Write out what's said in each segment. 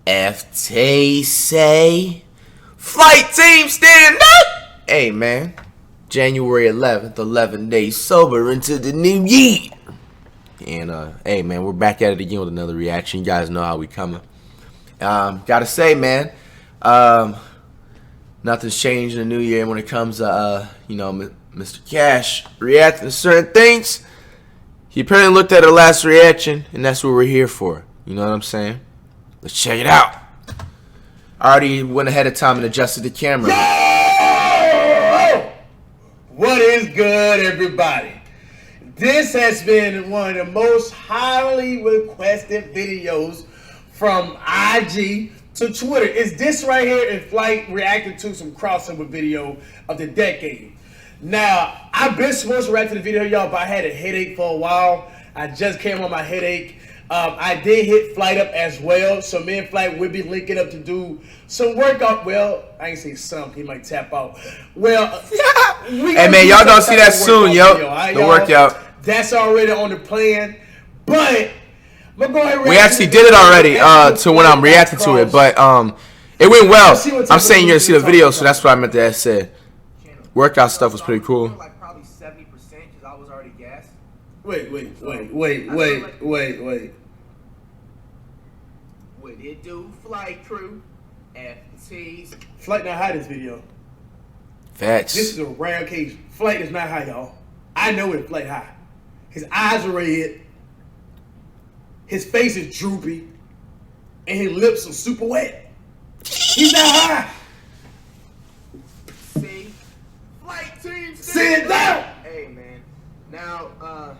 FT say, flight team stand up. Hey man, January 11th, 11 days sober into the new year. And hey man, we're back at it again with another reaction. You guys know how we coming. Gotta say, man, nothing's changed in the new year when it comes to Mr. Cash reacting to certain things. He apparently looked at our last reaction, and that's what we're here for. You know what I'm saying? Let's check it out. I already went ahead of time and adjusted the camera. Yo! What is good, everybody? This has been one of the most highly requested videos from IG to Twitter. It's this right here in flight reacting to some crossover video of the decade. Now, I've been supposed to react to the video, y'all, but I had a headache for a while. I just came on my headache. I did hit Flight up as well, so me and Flight will be linking up to do some workout. Well, I ain't say some, he might tap out. Well, hey man, y'all gonna see that soon, yo. The workout. That's already on the plan, but I'm go ahead and we actually did it already to when I'm reacting to it, but it went well. I'm saying you're gonna see the video, so that's what I meant to say. Workout stuff was pretty cool. Like probably 70% because I was already gassed. Wait. What it do, flight crew? FTs. Flight not high this video. Facts. This is a rare occasion. Flight is not high, y'all. I know it. Flight high. His eyes are red. His face is droopy, and his lips are super wet. He's not high. See, flight team, sit down. Hey man, now a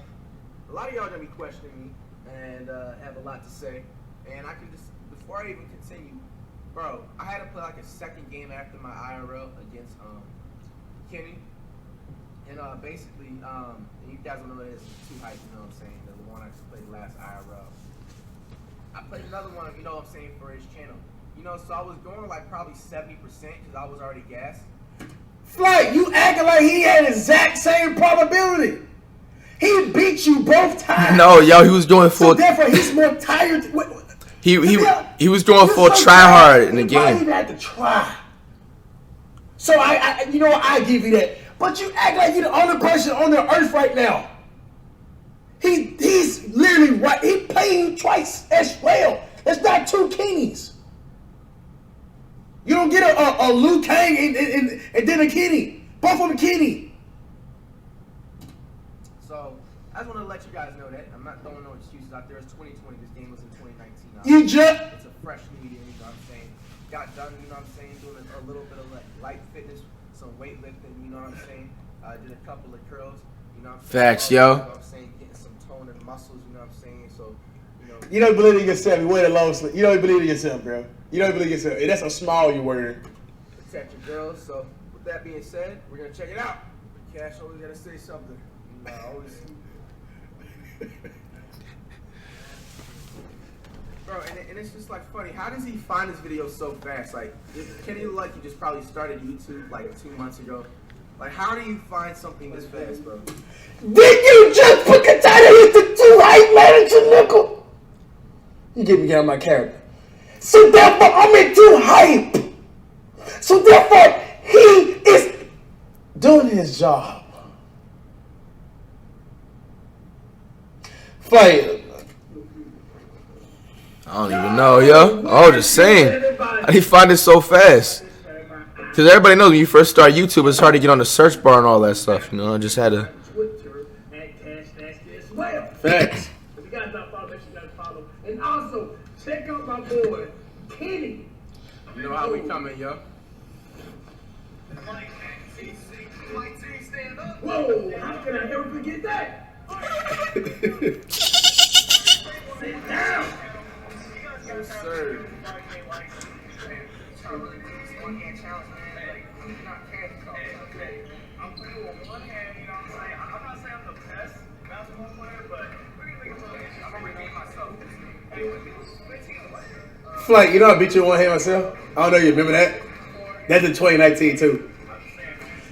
lot of y'all gonna be questioning me and have a lot to say, and I can just before I even continue, bro, I had to play like a second game after my IRL against Kenny, and basically you guys don't know what it is, it's too hype, you know what I'm saying? The one I just played last IRL. I played another one, you know what I'm saying, for his channel. You know, so I was going like probably 70% because I was already gassed. Flight, you acting like he had exact same probability. He beat you both times. No, yo, he was doing full. So therefore, he's more tired. He was doing full try hard in the game. He even had to try. So I you know what, I give you that. But you act like you're the only person on the earth right now. He's literally right. He playing twice as well. That's not two Kennys. You don't get a Liu Kang and then a Kenny. Both of them Kenny. So I just want to let you guys know that I'm not throwing no excuses out there. It's 2020. This game was in 2019. You just. It's a fresh new year. You know what I'm saying? Got done. You know what I'm saying? Doing a little bit of light fitness, some weightlifting. You know what I'm saying? Did a couple of curls. You know what I'm saying? Facts, yo. You know what I'm saying? Getting some tone and muscles. You know what I'm saying? So you don't believe in yourself. You wear a long sleeve. You don't believe in yourself, bro. You don't believe in yourself. That's a small you wearing. Protect your girls. So with that being said, we're gonna check it out. Cash always gotta say something. You know, always. Bro, and it's just like funny. How does he find his videos so fast? Like, Kenny look like he just probably started YouTube like 2 months ago. Like, how do you find something this fast, bro? Did you just put Katana with the two hype manager nickel? You get me out of my character. So therefore, I'm in too hype. So therefore, he is doing his job. Fight. I don't even know, yo. I was just saying. How do you find it so fast? Because everybody knows when you first start YouTube, it's hard to get on the search bar and all that stuff. You know, I just had to. Facts. If you guys not follow, make sure you guys follow. And also, check out my boy, Kenny. You know how we coming, yo? Whoa, how can I ever forget that? Sit down. Yes, sir. Flight, you know I beat you in one hand myself? I don't know you remember that? That's in 2019 too.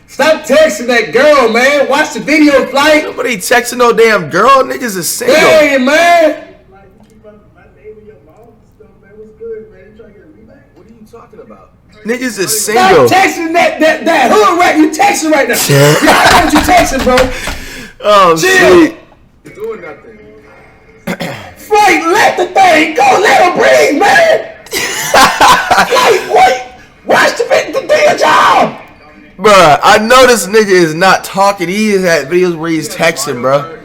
Stop texting that girl, man. Watch the video, Flight. Nobody texting no damn girl. Niggas is single. Hey, man. Like, you keep up with my name and your mom and stuff, man. What's good, man? You trying to get a rematch? What are you talking about? Niggas is Stop single. texting that hood rat you texting right now. I know what you texting, bro. Oh, Chill. shit. You're doing nothing. Frank, let the thing go. Let him breathe, man. Wait. Watch the damn job. Bruh, I know this nigga is not talking. He has had videos where he's texting, bro.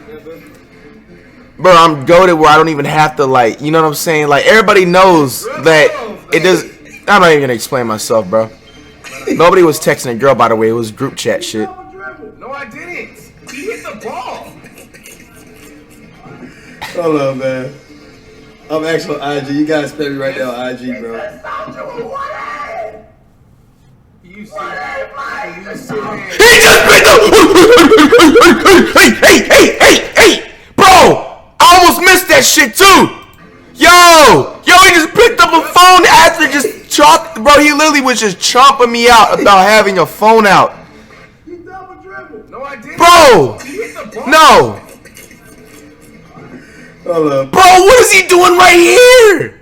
Bro, I'm goated where I don't even have to, like, you know what I'm saying? Like, everybody knows that it does. I'm not even gonna explain myself, bro. Nobody was texting a girl, by the way. It was group chat shit. No, I didn't. He hit the ball. Hold on, man. I'm actually on IG. You guys spell me right now on IG, bro. You see, you see him. He just picked up. Hey, bro! I almost missed that shit too. Yo, he just picked up a phone after just chopped. Bro, he literally was just chomping me out about having a phone out. You double dribble. No, I didn't. Bro, He hit the ball. no. Hold up. Bro, what is he doing right here?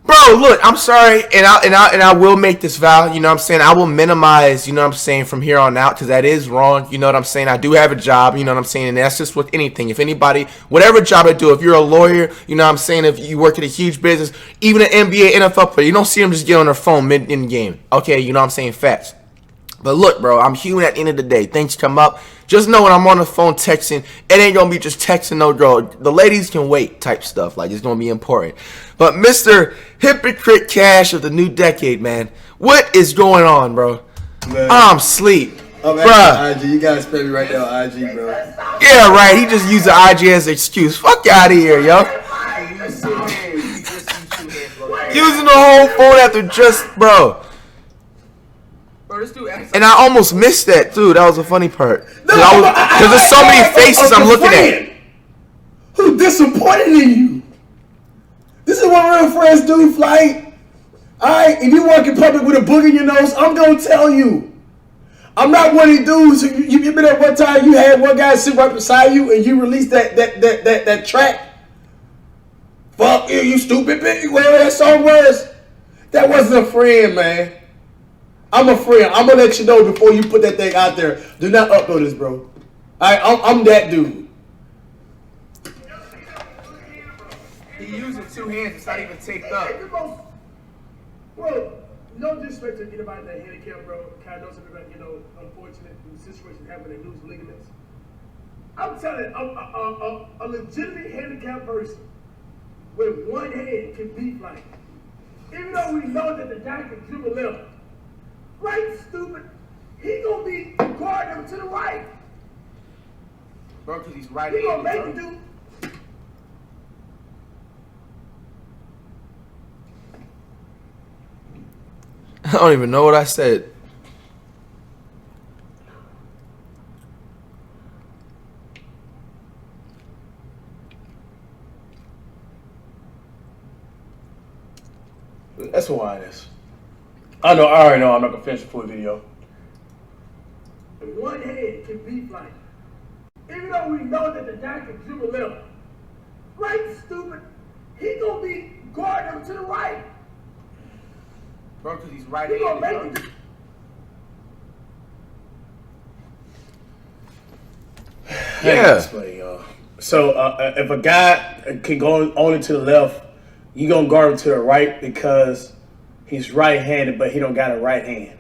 Bro, look, I'm sorry, and I will make this vow, you know what I'm saying? I will minimize, you know what I'm saying, from here on out, because that is wrong, you know what I'm saying? I do have a job, you know what I'm saying? And that's just with anything. If anybody, whatever job I do, if you're a lawyer, you know what I'm saying, if you work at a huge business, even an NBA, NFL player, you don't see them just get on their phone mid in the game. Okay, you know what I'm saying? Facts. But look, bro, I'm human at the end of the day. Things come up. Just know when I'm on the phone texting, it ain't going to be just texting no girl. The ladies can wait type stuff. Like, it's going to be important. But Mr. Hypocrite Cash of the new decade, man, what is going on, bro? Man. I'm asleep. I'm Bruh. actually on IG. You guys spell me right now on IG, bro. Yeah, right. He just used the IG as an excuse. Fuck out of here, yo. You see him. You just see two hands, bro. Using the whole phone after just, bro. Bro, this dude acts And I almost missed that, too. That was the funny part. Because there's so many faces I'm looking at. Who disappointed in you? This is what real friends do, Flight. Alright, if you walk in public with a book in your nose, I'm gonna tell you. I'm not one of these dudes. You been at one time, you had one guy sit right beside you and you released that track. Fuck you, you stupid bitch. Whatever that song was. That wasn't a friend, man. I'm a friend. I'm gonna let you know before you put that thing out there. Do not upload this, bro. I'm that dude. He using two hands. It's not even taped up. Bro, no disrespect to anybody that handicapped, bro. God knows everybody, unfortunate situation happen, they lose ligaments. I'm telling you, a legitimate handicapped person with one hand can beat like. Even though we know that the guy can dribble left. Right, stupid. He gonna be guarding him to the right. Bro, because he's right. He gonna make him do. I don't even know what I said. That's why it is. I already know I'm not gonna finish the full video. One hand can beat like. Even though we know that the guy can dribble left. Right, stupid. He gonna be guarding him to the right. Bro, because he's right. He gonna make him do. Yeah. Explain, y'all. So if a guy can go only to the left, you gonna guard him to the right because he's right-handed, but he don't got a right hand.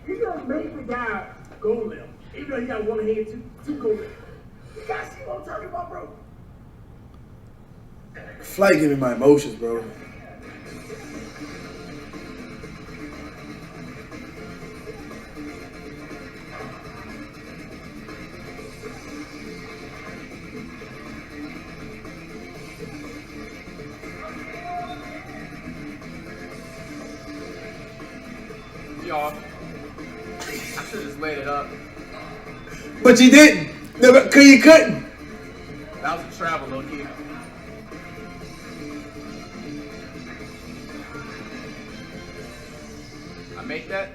He gonna make the guy go left. Even though he got one hand to go left. You guys see what I'm talking about, bro? Flight giving my emotions, bro. Y'all. I should have just laid it up. But you didn't. Cause you couldn't. That was a travel, low key. I make that?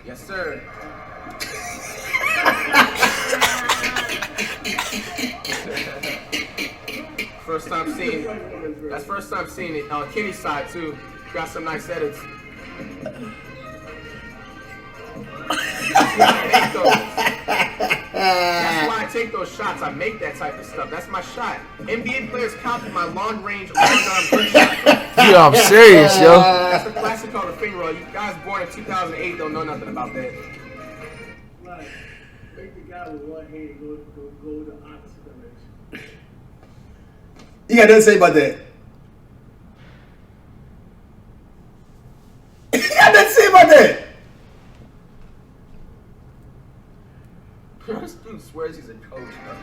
Yes, sir. seen. That's the first time seeing it. Kenny's side too. Got some nice edits. That's why I take those shots. I make that type of stuff. That's my shot. NBA players copy my long range long-arm grip shot. Yeah, I'm serious, yo. That's a classic called a finger roll. You guys born in 2008 don't know nothing about that. Like, make the guy with one hand go the opposite direction. You got nothing to say about that? You got nothing to say about that? This dude swears he's a coach, bro.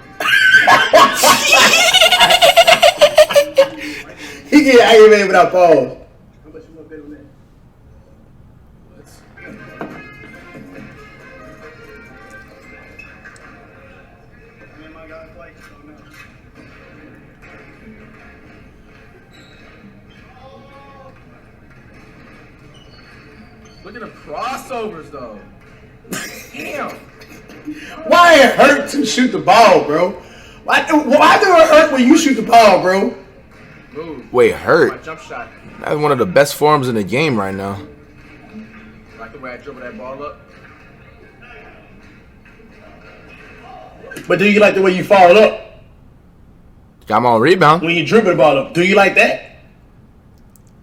He get aggravated without pause. How much you want to bet on that? Let's- Man, my guy fight, so no. Look at the crossovers, though. Damn. Why it hurt to shoot the ball, bro? Why do it hurt when you shoot the ball, bro? Move. Wait, My hurt. jump shot. That's one of the best forms in the game right now. Like the way I dribble that ball up. But do you like the way you fall up Got my own rebound. when you dribble the ball up? Do you like that?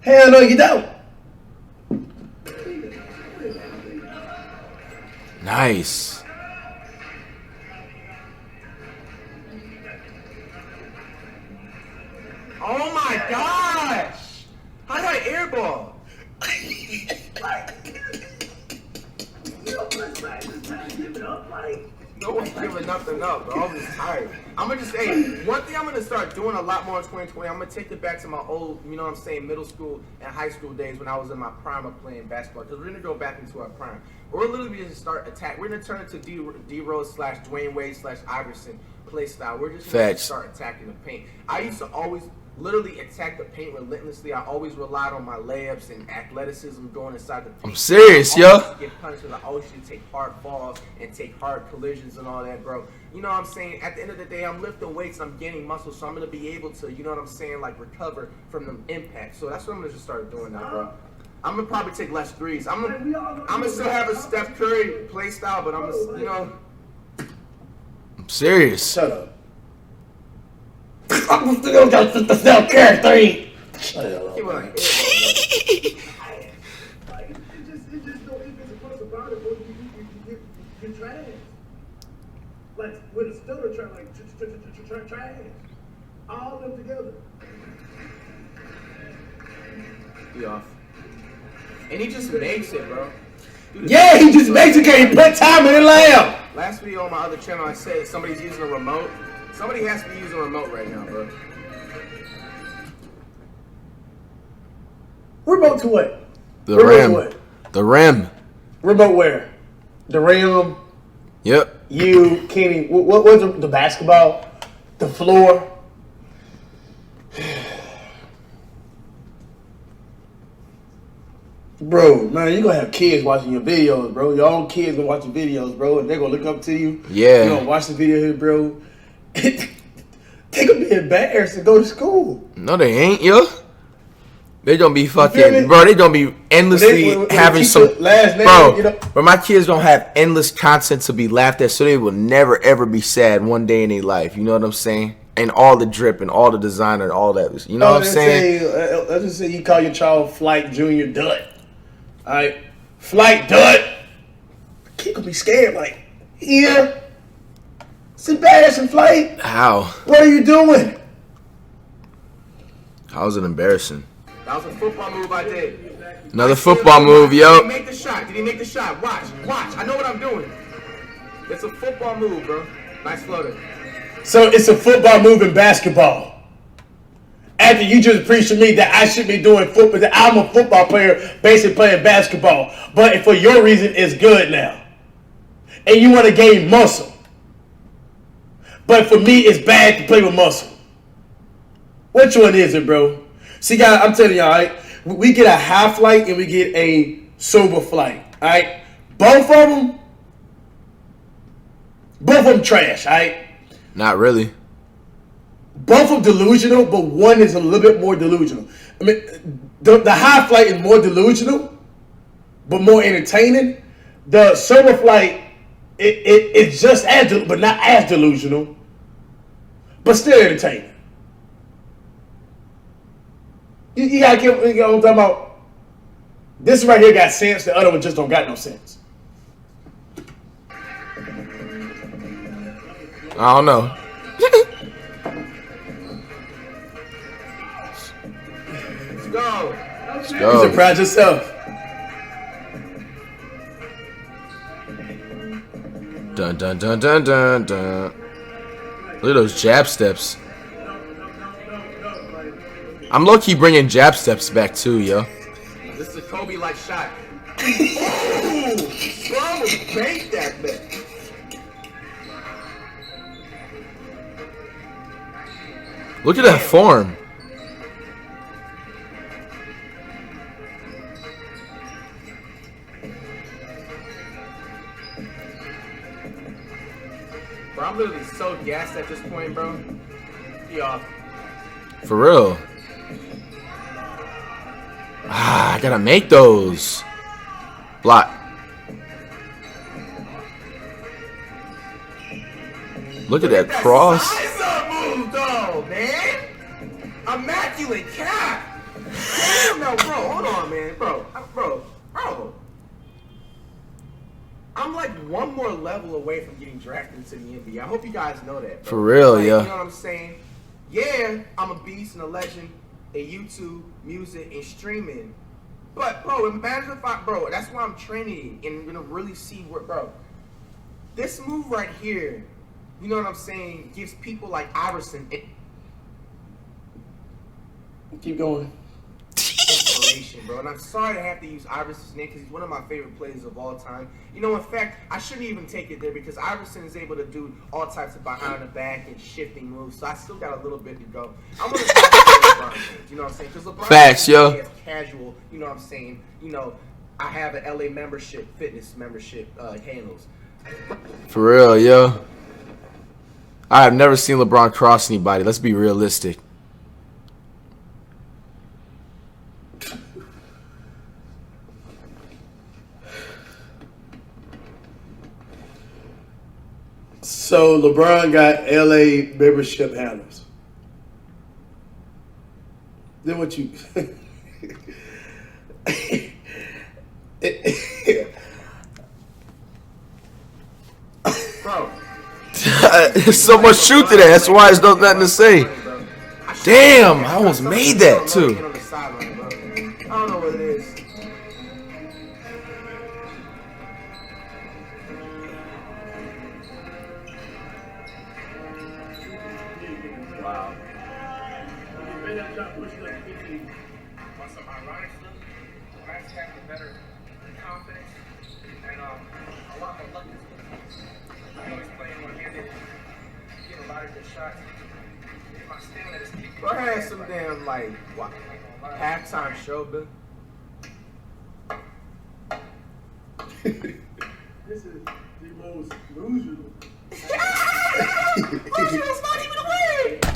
Hell no, you don't. Nice. Oh my gosh! How did I airball? You know, let's practice time to give it up, like. No one's giving nothing up, bro. I'm just tired. I'm gonna just say one thing I'm gonna start doing a lot more in 2020. I'm gonna take it back to my old, you know what I'm saying, middle school and high school days when I was in my prime of playing basketball. Because we're gonna go back into our prime. We're literally gonna start attack. We're gonna turn into D Rose / Dwayne Wade / Iverson play style. We're just gonna Facts. start attacking the paint. I used to always literally attack the paint relentlessly. I always relied on my layups and athleticism going inside the paint. I'm serious, I yo. always used to get punished because I always used to take hard falls and take hard collisions and all that, bro. You know what I'm saying? At the end of the day, I'm lifting weights and I'm gaining muscle, so I'm gonna be able to, you know what I'm saying, like recover from the impact. So that's what I'm gonna just start doing now, bro. I'm gonna probably take less threes. I'm gonna still have a Steph Curry play style, but I'm gonna, you know. I'm serious. Shut up. I'm still got the Steph Curry three. Shut up. He was like, Like, it just don't even supposed to bother you get trash. Like with a stutter try like trash. All of them together. he off. And he just makes it, bro. Dude, Yeah, he just makes it. He put time in the lab. Last video on my other channel, I said somebody's using a remote. Somebody has to be using a remote right now, bro. Remote to what? The Remote rim. to what? The rim. Remote where? The rim. Yep. You, Kenny. What was the basketball? The floor. Bro, man, you gonna have kids watching your videos, bro. Your own kids gonna watch your videos, bro, and they're gonna look up to you. Yeah. You gonna watch the video here, bro. They gonna be embarrassed to go to school. No, they ain't, yo. They gonna be feel me? fucking, bro. They gonna be endlessly when they having keep some, the last name, bro. you know? But my kids gonna have endless content to be laughed at, so they will never ever be sad one day in their life. You know what I'm saying? And all the drip and all the designer and all that. You know what I'm saying? Let's just say you call your child Flight Junior Dud. All right, Flight Dud. Kid gonna be scared. Like, yeah, it's embarrassing, Flight. How? What are you doing? How is it embarrassing? That was a football move I did. Another football move, Did yo. he make the shot? Did he make the shot? Watch. I know what I'm doing. It's a football move, bro. Nice floater. So it's a football move in basketball. After you just preached to me that I should be doing football, that I'm a football player, basically playing basketball. But for your reason, it's good now. And you want to gain muscle. But for me, it's bad to play with muscle. Which one is it, bro? See, guys, I'm telling y'all, all right? We get a high flight and we get a sober flight, all right? Both of them trash, all right? Not really. both are delusional, but one is a little bit more delusional. I mean, the high flight is more delusional, but more entertaining. The silver flight, it's just as, but not as delusional, but still entertaining. You gotta keep, you know what I'm talking about? This right here got sense, the other one just don't got no sense. I don't know. Let's go. Let's You go. surprise yourself. Dun dun dun dun dun dun. Look at those jab steps. I'm low-key bringing jab steps back too, yo. This is a Kobe-like shot. Oh! Bro, make that bitch. Look at that form. Bro, I'm literally so gassed at this point, bro. Be off. For real. Ah, I gotta make those. Block. Look at that cross. Size up move, though, man. Immaculate cap. Damn, no, bro. Hold on, man, bro. Bro. I'm like one more level away from getting drafted into the NBA. I hope you guys know that. Bro. For real, like, yeah. You know what I'm saying? Yeah, I'm a beast and a legend in YouTube, music, and streaming. But, bro, imagine if bro, that's why I'm training and gonna really see where, bro. This move right here, you know what I'm saying, gives people like Iverson Keep going. inspiration, bro. And I'm sorry to have to use Iverson's name because he's one of my favorite players of all time. You know, in fact, I shouldn't even take it there because Iverson is able to do all types of behind the back and shifting moves. So I still got a little bit to go. I'm gonna talk about LeBron James, you know what I'm saying? Because LeBron Facts, James yo. is casual, you know what I'm saying? You know, I have an LA fitness membership handles. For real, yo. I have never seen LeBron cross anybody. Let's be realistic. So LeBron got LA membership handles. Then what you? Bro. There's so much truth to that. That's why there's nothing to say. Damn, I almost made that too. I don't know what it is. Wow. On some ironic stuff, Max has the better confidence and a lot more luck. I always playing one-handed, get a lot of good shots. If my stamina is keeping Bro, I had some damn like halftime show, Bill. This is the most delusional. It's not even a word.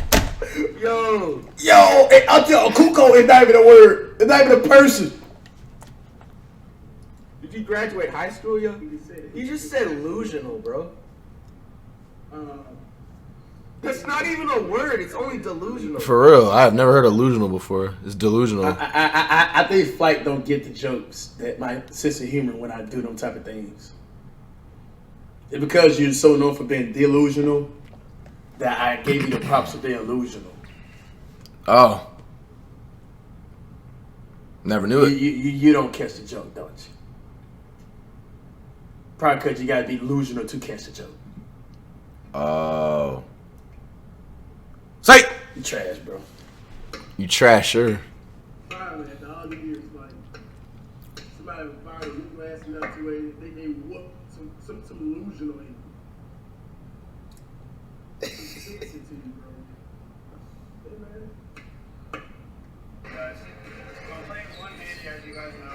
Yo. Yo, I'll tell Kuko is not even a word. It's not even a person. Did you graduate high school, yo? You just said illusional, bro. That's not even a word. It's only delusional. For real, I have never heard of delusional before. It's delusional. I think Flight don't get the jokes that my sense of humor when I do them type of things. It's because you're so known for being delusional that I gave you the props of being illusional. Oh. Never knew it. You don't catch the joke, don't you? Probably because you gotta be delusional to catch the joke. Oh. Say! You trash, bro. You trash, sure. Finally, after all the years, like somebody would fire new glass and that way they whoop some delusional in you. Some sense into you, bro. Hey, man. guys. So I'm playing one-handed, as you guys know.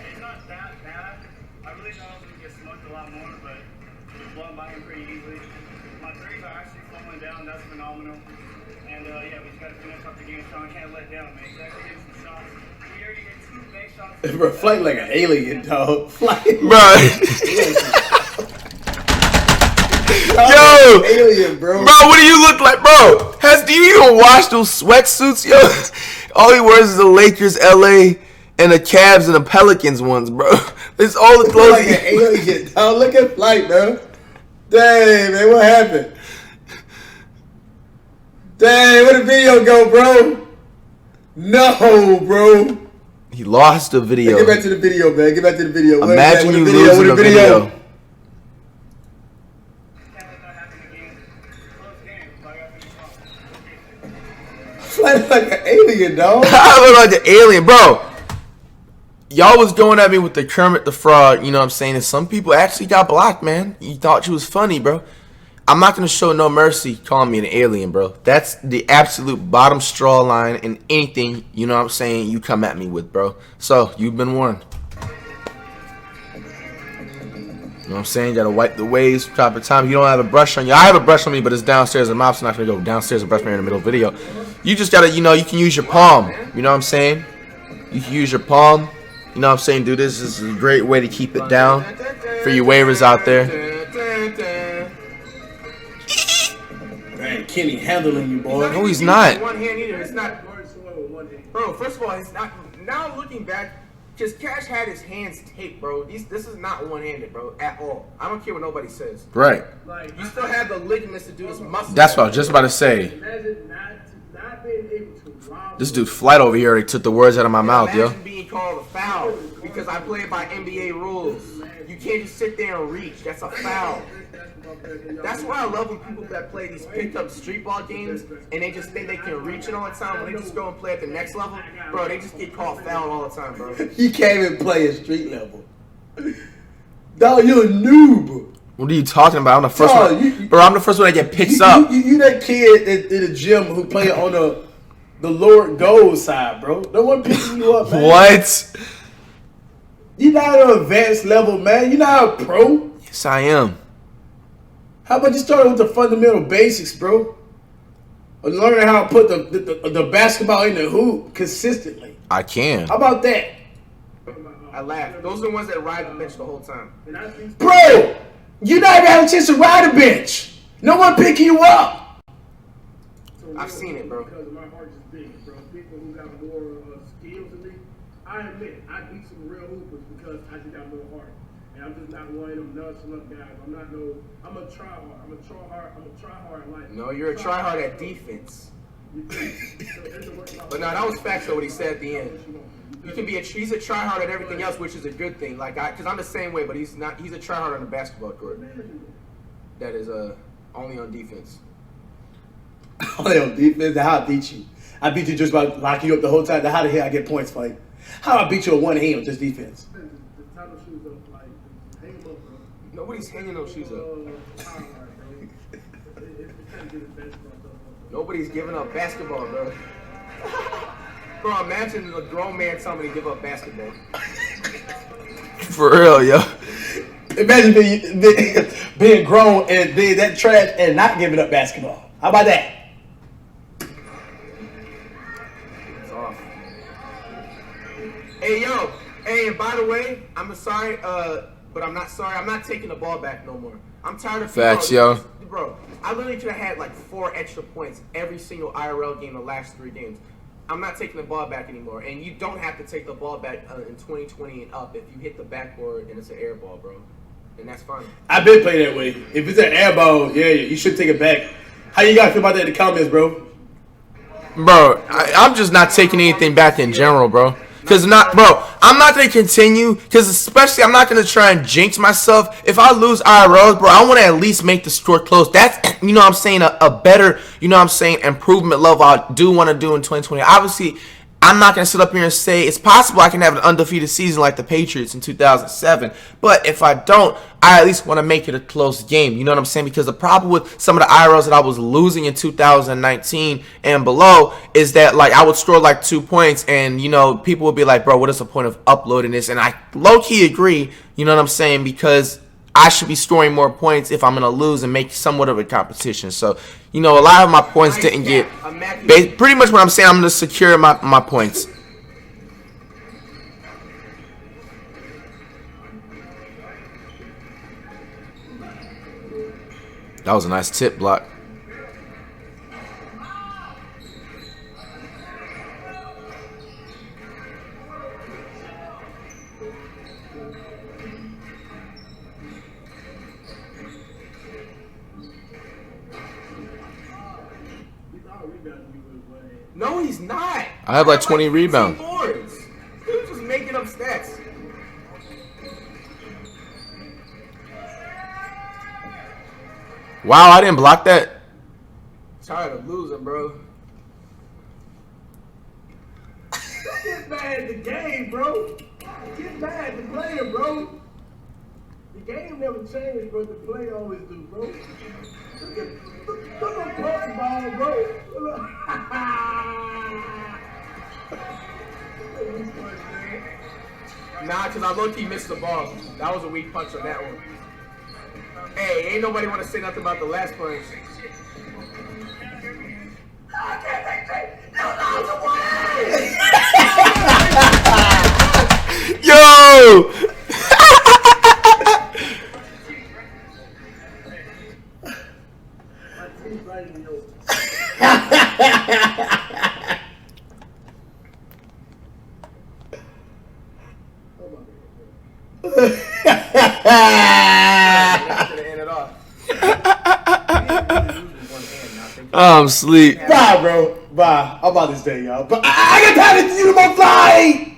It's not that bad. I really thought I was going to get smoked a lot more, but it was blown by him pretty easily. My 30 are actually falling down. That's phenomenal. And yeah, we just got to finish up the game. Sean can't let down, man. He's actually getting some shots. We already hit 2 bank shots. Bro, flight like an alien, dog. Flight. Bro. Yo, alien, bro. Bro, what do you look like, bro? Do you even wash those sweatsuits, yo? All he wears is the Lakers, LA, and the Cavs and the Pelicans ones, bro. It's all the clothes. Like an alien, dog. Look at flight, bro. Dang, man, what happened? Dang, where the video go, bro? No, bro. He lost the video. Hey, get back to the video, man. Get back to the video. Imagine you losing the video. Flying like an alien, dog. I look like an alien, bro. Y'all was going at me with the Kermit the Frog, you know what I'm saying? And some people actually got blocked, man. You thought you was funny, bro. I'm not going to show no mercy calling me an alien, bro. That's the absolute bottom straw line in anything, you know what I'm saying, you come at me with, bro. So, you've been warned. You know what I'm saying? You got to wipe the waves proper time. You don't have a brush on you. I have a brush on me, but it's downstairs. I'm obviously not going to go downstairs and brush me in the middle of the video. You just got to, you know, you can use your palm. You know what I'm saying? You can use your palm. You know what I'm saying? Do this. This is a great way to keep it down for you waivers out there. Man, Kenny handling you, boy. No, he's not. One hand either. It's not. Bro, first of all, it's not. Now looking back, because Cash had his hands taped, bro. This is not one-handed, bro, at all. I don't care what nobody says. Right. You still have the ligaments to do this muscle. That's what I was just about to say. Imagine not being able to rob. This dude flight over here already took the words out of my mouth, yo. Imagine being called a foul because I play by NBA rules. You can't just sit there and reach. That's a foul. That's why I love when people that play these pickup street ball games and they just think they can reach it all the time. When they just go and play at the next level, bro, they just get called foul all the time, bro. You can't even play at street level. Dog, you're a noob. What are you talking about? I'm the first Dog, one. Bro, I'm the first one that get picked up. You that kid in the gym who play on the Lord Gold side, bro. No one picking you up, man. What? You're not at an advanced level, man. You're not a pro. Yes, I am. How about you start with the fundamental basics, bro? Or learning how to put the basketball in the hoop consistently. I can. How about that? I laugh. Those are the ones that ride the bench the whole time. Bro, you not even have a chance to ride a bench. No one picking you up. I've seen it, bro. Because my heart is big, bro. People who got more skills than me, I admit, I beat some real hoopers because I just got more heart. And I'm just not one of them nonchalant guys. I'm a try hard. I'm a try hard in life. No, you're a try hard at defense. But no, that was factual what he said at the end. You can be he's a try hard at everything else, which is a good thing. Like because I'm the same way, but he's a try hard on the basketball court. That is only on defense. Only on defense? How I beat you? I beat you just by locking you up the whole time. How the hell I get points for you? How I beat you with one hand with just defense? Nobody's hanging those shoes up. Nobody's giving up basketball, bro. Bro, imagine a grown man telling me to give up basketball. For real, yo. Imagine being grown and being that trash and not giving up basketball. How about that? It's off. Hey, yo. Hey, and by the way, I'm sorry, but I'm not sorry. I'm not taking the ball back no more. I'm tired of facts, yo. Bro, I literally could have had like 4 extra points every single IRL game the last 3 games. I'm not taking the ball back anymore. And you don't have to take the ball back in 2020 and up if you hit the backboard and it's an air ball, bro. And that's fine. I've been playing that way. If it's an air ball, yeah, you should take it back. How you guys feel about that in the comments, bro? Bro, I'm just not taking anything back in general, bro. Because I'm not going to continue. Because especially, I'm not going to try and jinx myself. If I lose IRLs, bro, I want to at least make the score close. That's, you know what I'm saying, a better, you know what I'm saying, improvement level I do want to do in 2020. Obviously, I'm not going to sit up here and say it's possible I can have an undefeated season like the Patriots in 2007. But if I don't, I at least want to make it a close game. You know what I'm saying? Because the problem with some of the IRLs that I was losing in 2019 and below is that, like, I would score like 2 points and, you know, people would be like, bro, what is the point of uploading this? And I low-key agree, you know what I'm saying? Because I should be scoring more points if I'm going to lose and make somewhat of a competition. So, you know, a lot of my points didn't get... Pretty much what I'm saying, I'm going to secure my points. That was a nice tip block. No, he's not. I have like 20 rebounds. Boards. He was just making up stats. Wow, I didn't block that. Tired of losing, bro. Get mad at the game, bro. Get mad at the player, bro. The game never changed, bro. The play always do, bro. Look at the ball, bro. Nah, because I low-key missed the ball. That was a weak punch on that one. Hey, ain't nobody want to say nothing about the last punch. Yo! I'm asleep. Bye, bro. Bye. I'm about to stay, y'all. But I got time to do my flight.